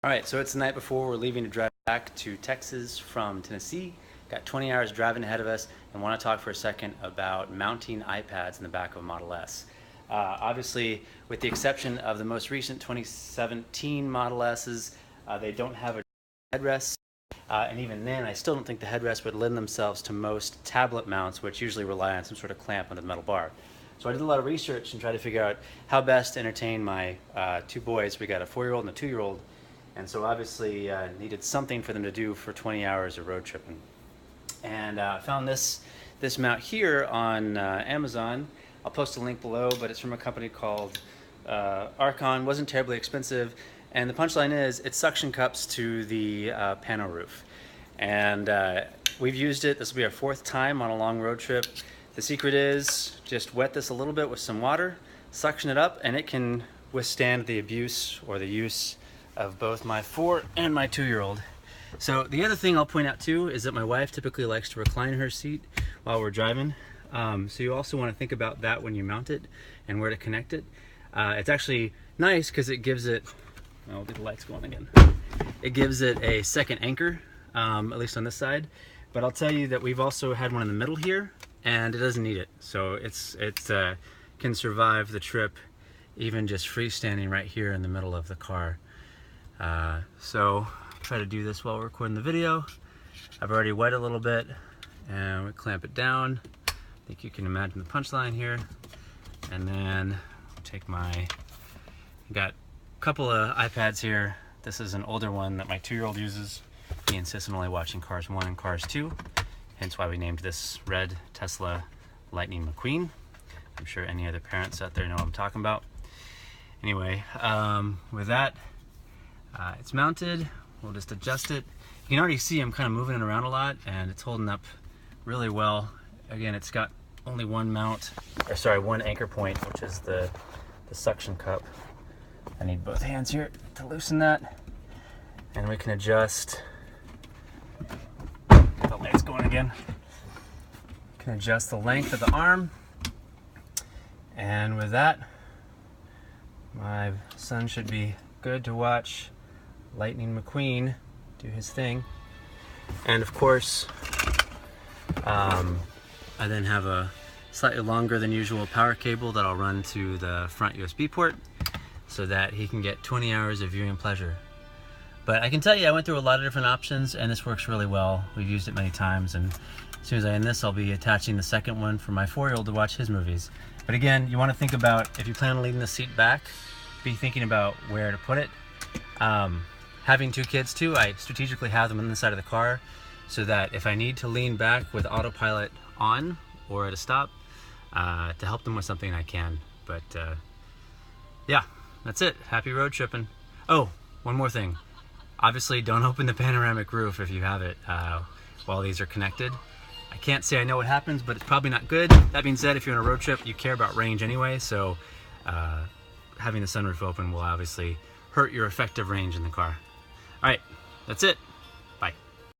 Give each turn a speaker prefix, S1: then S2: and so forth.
S1: All right, so it's the night before we're leaving to drive back to Texas from Tennessee. Got 20 hours driving ahead of us and want to talk for a second about mounting iPads in the back of a Model S. Obviously, with the exception of the most recent 2017 Model S's, they don't have a headrest. And even then, I still don't think the headrests would lend themselves to most tablet mounts, which usually rely on some sort of clamp under the metal bar. So I did a lot of research and tried to figure out how best to entertain my two boys. We got a 4-year-old and a 2-year-old. And so obviously needed something for them to do for 20 hours of road tripping. And found this mount here on Amazon. I'll post a link below, but it's from a company called Archon. Wasn't terribly expensive. And the punchline is it suction cups to the pano roof. And we've used it. This will be our 4th time on a long road trip. The secret is just wet this a little bit with some water, suction it up, and it can withstand the abuse or the use of both my 4 and my 2-year-old. So the other thing I'll point out too is that my wife typically likes to recline her seat while we're driving. So you also want to think about that when you mount it and where to connect it. It's actually nice because it gives it, I'll get the lights going again. It gives it a second anchor, at least on this side. But I'll tell you that we've also had one in the middle here and it doesn't need it. So it can survive the trip even just freestanding right here in the middle of the car. So try to do this while we're recording the video. I've already wet a little bit and we clamp it down. I think you can imagine the punchline here. And then take got a couple of iPads here. This is an older one that my 2-year-old uses. He insists on only watching Cars 1 and Cars 2. Hence why we named this red Tesla Lightning McQueen. I'm sure any other parents out there know what I'm talking about. Anyway, with that, it's mounted. We'll just adjust it. You can already see I'm kind of moving it around a lot and it's holding up really well. Again, it's got only one anchor point, which is the suction cup. I need both hands here to loosen that. And we can adjust, the light's going again. Can adjust the length of the arm. And with that, my son should be good to watch Lightning McQueen do his thing. And of course, I then have a slightly longer than usual power cable that I'll run to the front USB port so that he can get 20 hours of viewing pleasure. But I can tell you, I went through a lot of different options and this works really well. We've used it many times, and as soon as I end this, I'll be attaching the second one for my 4-year-old to watch his movies. But again, you want to think about, if you plan on leaving the seat back, be thinking about where to put it. Having 2 kids too, I strategically have them on the side of the car so that if I need to lean back with autopilot on or at a stop to help them with something, I can. But yeah, that's it. Happy road tripping. Oh, one more thing. Obviously, don't open the panoramic roof if you have it while these are connected. I can't say I know what happens, but it's probably not good. That being said, if you're on a road trip, you care about range anyway, so having the sunroof open will obviously hurt your effective range in the car. All right, that's it.